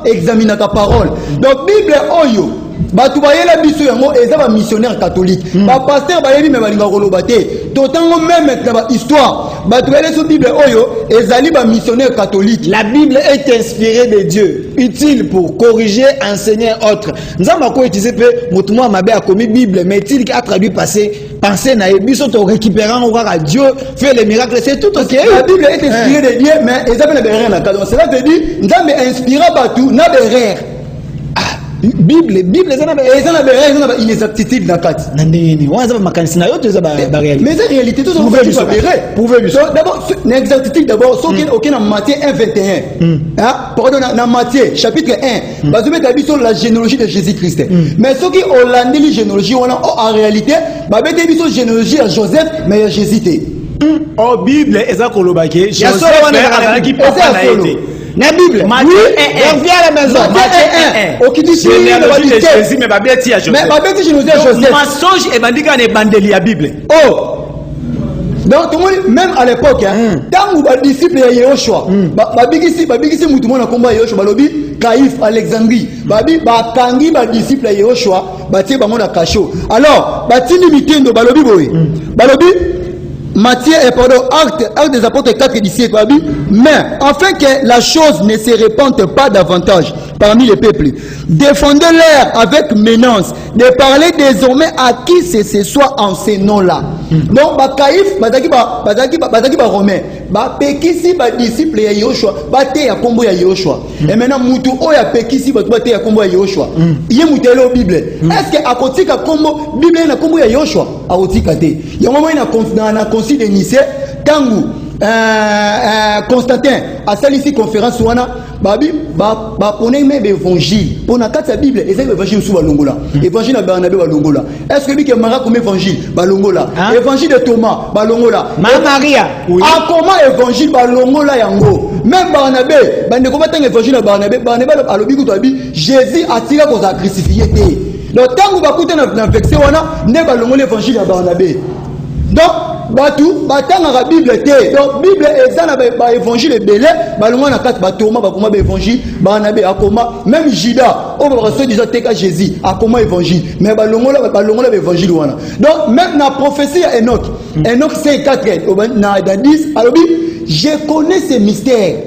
examiner ta parole. Donc Bible oyo batu bayela biso yango eza ba missionnaire catholique. Ba pasteur bayebi me balinga koloba té. Totango même na ba histoire batu bayela so Bible oyo ezali ba missionnaire catholique. La Bible est inspirée de Dieu, utile pour corriger, enseigner autres. Nous avons utilisé peu mutumo mabe a commis Bible mais il a traduit passé penser na biso to récupérant on va Dieu fait les miracles, c'est tout OK. La Bible est inspirée de Dieu mais ils avaient rien là. Donc cela veut dire Nzambe inspira batu na berère. Bible ça na berère na inexactitude na kati. Nandini on za makanisi na yote za ba réalité. Mais c'est réalité tout ça va berère. D'abord l'exactitude d'abord ce qui aucun en Matthieu 1:21. Hein? Pardon dans Matthieu chapitre 1. Bazome tabiso la généalogie de Jésus-Christ. Mais ce qui Hollande la généalogie on en réalité ba bete biso généalogie à Joseph mais à Jésus té. Oh Bible eza kolobake Joseph na qui papa na été. Na Bible Matthieu 1 viens à la maison Matthieu 1 OK tu sais Jésus mais babeti à Joseph. Mais babeti généalogie à Joseph. Mensonge et bandika ne bandeli ya Bible. Oh donc tout le monde même à l'époque tant que les disciples de Yoshua babigisi mutu mona komba Yoshua balobi Caïphe Alexandrie babi bakangi ba disciples de Yoshua batie bango na cachot. Alors batini mitendo balobi boye balobi Matthieu acte des apôtres 4:17 mais afin que la chose ne se répande pas davantage parmi les peuples, défendez-leur avec menace de parler désormais à qui ce soit en ces noms-là. Donc Caïphe bazaki ba romain ba pekisi ba disciple ya Yoshua bate ya kombo ya Yoshua et maintenant mutu oya pekisi ba bate ya kombo ya Yoshua ye mutelo Bible est-ce que akotika kombo Bible na kombo ya Yoshua akotika te ya mama na concile de Nicée tangu Constantin a sali ici conférence wana babi ba pone même évangile pour na kati ya Bible ezali évangile sous balongola évangile na Barnabé balongola est-ce que lui que Marie comme évangile balongola évangile de Thomas balongola Maria a comment évangile balongola yango même Barnabé bande ko batanga évangile na Barnabé alobi ko tabi Jésus atira ko za crucifié té donc tangu bakuta na vexé wana ne balongola évangile ya Barnabé donc batu batanga la Bible té donc Bible ezana ba évangile belé balongo na kati ba Thomas ba koma ba évangile Barnabé akoma même Judas o ba so disant teka Jésus akoma évangile mais balongo la évangile wana donc même na prophétie ya Enoch 5:4 na 10 alobi je connais ces mystères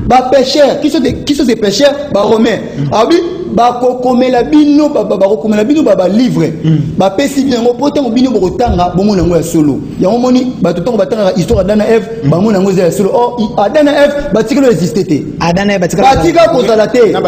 ba pécheurs qui sont des pécheurs ba romains alobi ba kokomela bino ba livre ba pesi bingo potango bino bokotanga bomona ngo ya solo ya moni ba totango batanga histoire d'Adam et Ève ba mona ngo ya solo oh Adam et Ève batikelo exister te Adam et Ève batika kozala te ya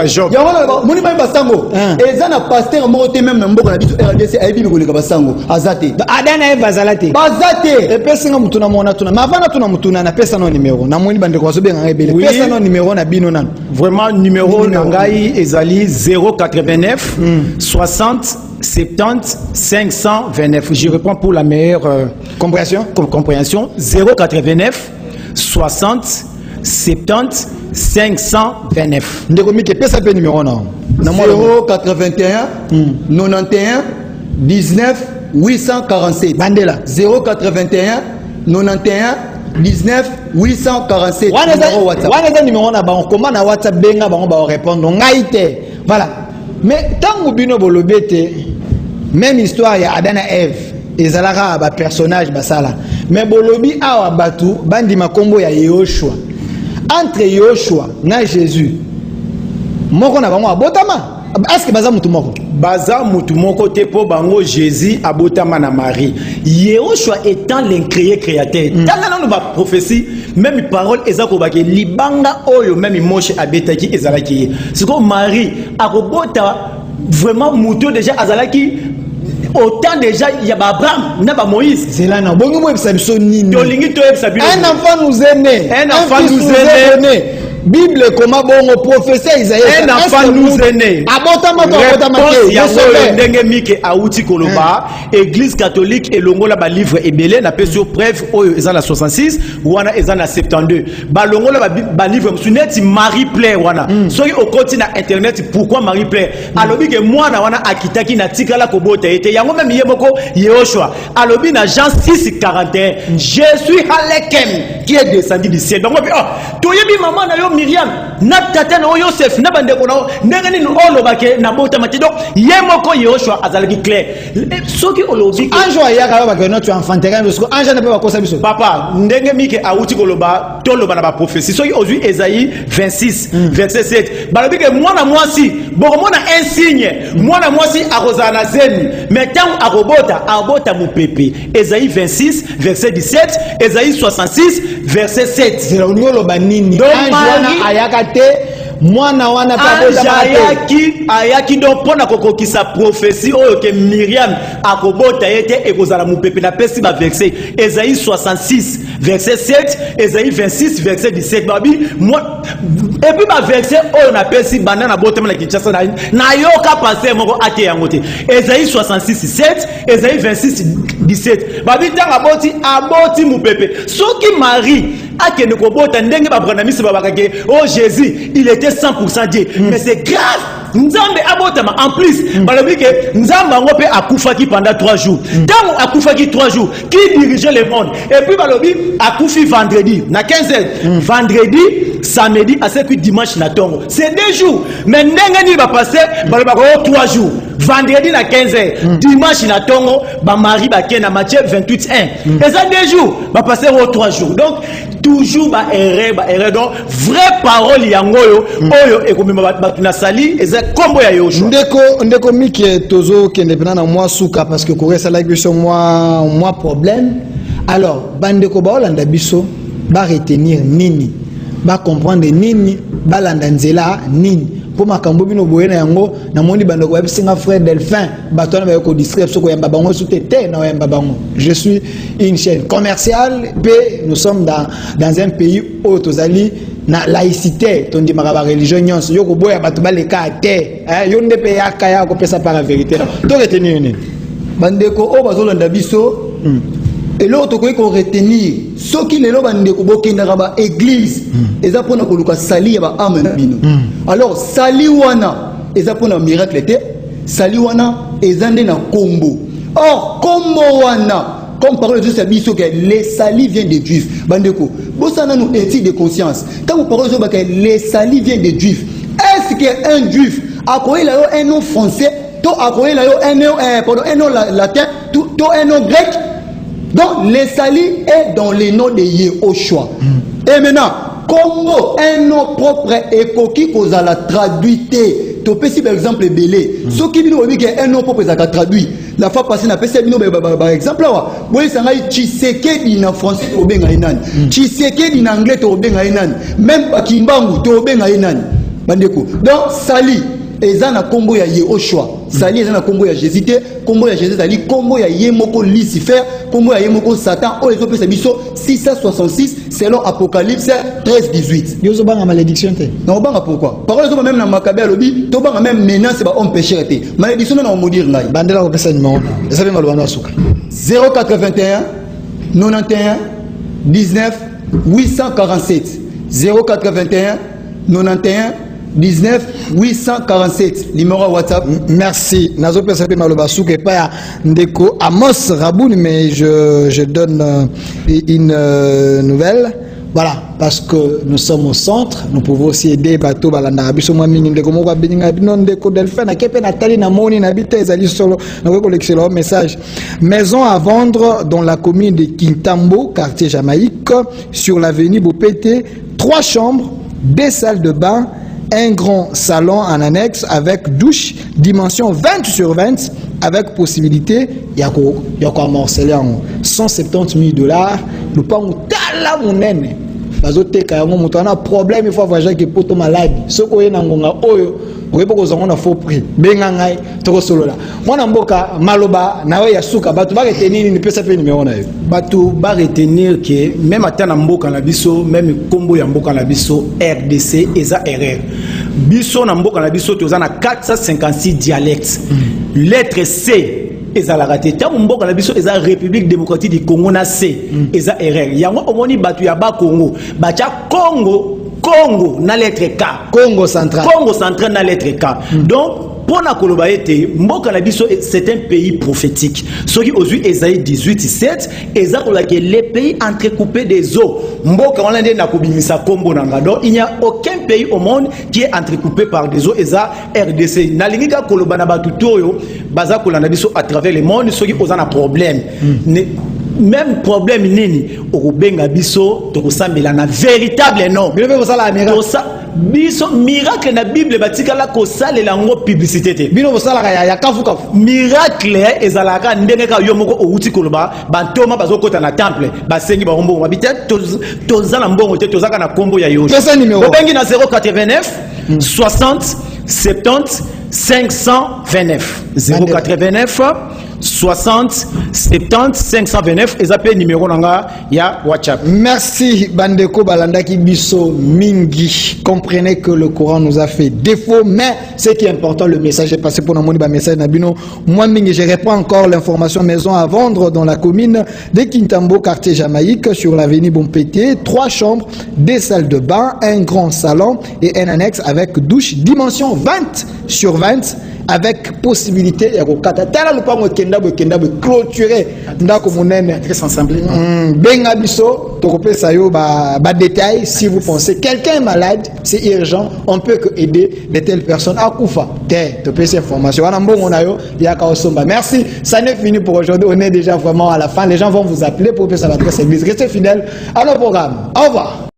moni ba basango eza na pasteur moko te même na mboka na biso RDC aibi bikoleka basango azate Adam et Ève bazalate bazate epesinga mutuna mona tuna mavana tuna mutuna na pesa no numéro na moni bande ko so benga ebele pesa no numéro na bino nan vraiment numéro na ngai ezali 089 60 70 529. Je reprends pour la meilleure compréhension. 089 60 70 529. Ndeko que pesa pe numéro na 081 91 19 847. Bandela 081 91 19 847 numéro WhatsApp. Wana eza numéro na bango comment na WhatsApp benga bango ba répondre ngai te. Voilà. Mais tango bino bolobete même histoire ya Adam et Ève ezalaka ba personnage basala. Mais bolobi awa batu bandi makombo ya Yoshua. Entre Yoshua na Jésus. Moko na bango abotama. Est-ce que baza mutu moko? Baza mutu moko te po bango Jésus abotama na Marie. Yoshua étant l'incréé créateur. Tala na ba prophétie même parole ezako bake libanga oyo même Moshe abetaki ezalaki. Siko Marie akobota vraiment mutu déjà azalaki autant déjà il y a Abraham na ba Moïse. C'est là non. Bongo mo ebisa biso nini? Tolingi to ebisa biso. Un enfant nous est né. Un enfant nous est né. Bible comment bon professeur Isaïe un enfant nous est né. Abotama ndenge mike auti koloba église catholique et longola ba livre ebele na peso preuve oyo eza na 66 wana eza na 72 ba longola ba livre suneti Marie Claire wana soki okoti na internet pourquoi Marie Claire alobi ke mwana wana akitaki na tikala kobota ete yango même yemoko Yoshua alobi na Jean 6:41 je suis Halekem qui est descendu du ciel donc toyebi maman na yo Myriam na tata na Yosef na bandeko na ndenge nini olobake na bota mati donc yemoko Yoshua azalaki clair soki olobi anjo ayaka ba ke notre enfant terrain parce que anjo na pe ba kosa biso papa ndenge mike auti koloba toloba na ba prophétie soki ozui Esaïe 26 verset 7 balobi ke mwana mwasi boko mona un signe mwana mwasi akozala na zemi mais tant abota mupepe Esaïe 26 verset 17 Esaïe 66 verset 7 c'est le ngolo nini ayaka te mwana wana ayaki donc pona kokokisa prophétie oyo ke Myriam akobota ete ekozala mupepe na pesi ba verset Esaïe 66 verset 7 Esaïe 26 verset 17 babi moi et puis ba verset oyo na pesi banda na botema na Kinshasa na yoka passer moko ate yango te Esaïe 66 7 Esaïe 26 17 babi tanga aboti mupepe soki Marie akene kobota ndenge ba branamisi babakake oh Jésus il était 100% Dieu mais c'est grave Nzambe abotama en plus balobi ke Nzambe ngo pe akufaki pendant 3 jours tant akufaki 3 jours qui dirigeait le monde et puis balobi akufi vendredi na 15h vendredi samedi à ce que dimanche na tongo c'est 2 jours mais ndenge ni ba passer baloba ko 3 jours vendredi na 15h dimanche na tongo ba mari ba kena Matthieu 28:1 et ça 2 jours ba passer au 3 jours donc toujours ba erreur donc vraie parole yangoyo oyo ekomema batu na sali eza kombo ya Yoshua ndeko miki tozo kende pena na moi suka parce que ko resa la biso moi problème alors bandeko ba olanda biso ba retenir nini ba comprendre nini ba landa nzela nini pour makambo bino boyena yango na moni bandeko ba bisinga frère Delphin batona ba ko distraire soko ya babango sutete na ya babango je suis une chaîne commerciale et nous sommes dans un pays où tozali na laïcité tondi makaba religion nyonso yoko boya batu baleka te yo ndepe yaka ya ko pesa par la vérité to retenir nini bandeko o bazolanda biso et l'autre ko retenir soki lelo bandeko bokendaka ba église eza pona koluka sali ya ba âme na bino alors sali wana eza pona miracle te sali wana eza nde na kombo or kombo wana comme parole de Dieu c'est que les salis viennent des juifs bandeko bosana nous éthique de conscience quand vous parlez que les salis viennent des juifs est-ce que un juif a connu un nom français to a connu un nom latin to un nom grec donc les salis est dans les noms de Yehoshua et maintenant Congo un nom propre et coquille cause à la traduité to pesi par exemple belé ce qui nous dit que un nom propre ça traduit la fois passée na pesi bino par exemple là boy sangai Tshisekedi na français to benga inani Tshisekedi na anglais to benga inani même bakimbangu to benga inani bandeko donc sali eza na kombo ya Yehoshua sali eza na kombo ya Jésus te kombo ya Jésus sali kombo ya yemoko Lucifer kombo ya yemoko Satan o les opesa biso 666 selon Apocalypse 13:18 yozo banga malédiction te non banga pourquoi parole zo même na Maccabée lobi to banga même menace ba homme pécheur te malédiction na maudire ngai bandela ko pesa numéro eza be malobanda suka 081 91 19 847 081 91 19 847 numéro WhatsApp. Merci. Nazo PSP Malobasou qui pas Ndeko Amos Raboun, mais je donne une nouvelle. Voilà, parce que nous sommes au centre, nous pouvons aussi aider bateau balanda biso mwa mingi ndeko moko beninga bino ndeko Delphin na kepe Nathalie na moni na bité ezali solo na ko collectionner un message. Maison à vendre dans la commune de Kintambo, quartier Jamaïque, sur l'avenue Bopété, 3 chambres, 2 salles de bain, un grand salon en annexe avec douche, dimension 20 sur 20, avec possibilité, il y a quoi morceler en 170 000 $. Nous pas un tala monene. Bazote ka yango mutu ana problème il faut voyager que poto malade. Soko ye na ngonga oyo, oyepo ko zongo na faux prix. Benga ngai toko solo la. Mwana mboka maloba nawe ya suka batu ba retenir ni pesa pe numéro na yo. Batu ba retenir que même atana mboka na biso, même kombo ya mboka na biso RDC eza RR. Biso na mboka na biso tozana 456 dialectes. Lettre C ezalaka te ta mboka na biso eza République démocratique du Congo na C eza RR yango omoni batu ya ba Congo bacha Congo na lettre K Congo central na lettre K donc pour na koloba ete mboka na biso c'est un pays prophétique soki ozui Esaïe 18:7 eza kola que les pays entrecoupés des eaux mboka wana nde na kobimisa kombo nanga donc il n'y a aucun pays au monde qui est entrecoupé par des eaux eza RDC na lingi ka koloba na batu toyo baza kolanda biso à travers le monde soki ozana problème même problème nini okobenga biso tokosambela na véritable nom biso miracle na Bible batikala ko salela ngo publicité te bino bosala ya kafu miracle ezalaka ndenge ka yo moko outi koloba bantoma bazokota na temple basengi ba mbongo babite tozala mbongo te tozaka na kombo ya yo obengi na 089 60 70 529 089 60 70 529 et appelé numéro nanga ya WhatsApp. Merci bandeko balandaki biso mingi. Comprenez que le Coran nous a fait défaut, mais ce qui est important, le message est passé pour nous message nabino. Moi mingi, je reprends encore l'information maison à vendre dans la commune de Kintambo, quartier Jamaïque, sur l'avenue Bompété, 3 chambres, 2 salles de bain, un grand salon et un annexe avec douche, dimension 20 sur 20. Avec possibilité ya kokata tala lupango kenda clôturer ndako monene très ensemble benga biso tokopesa yo ba détail si vous pensez quelqu'un est malade c'est urgent on peut que aider de telles personnes à kufa te pesa information wana mbongo na yo ya ka osomba. Merci, ça n'est fini pour aujourd'hui, on est déjà vraiment à la fin, les gens vont vous appeler pour pesa l'adresse église. Restez fidèles à nos programmes, au revoir.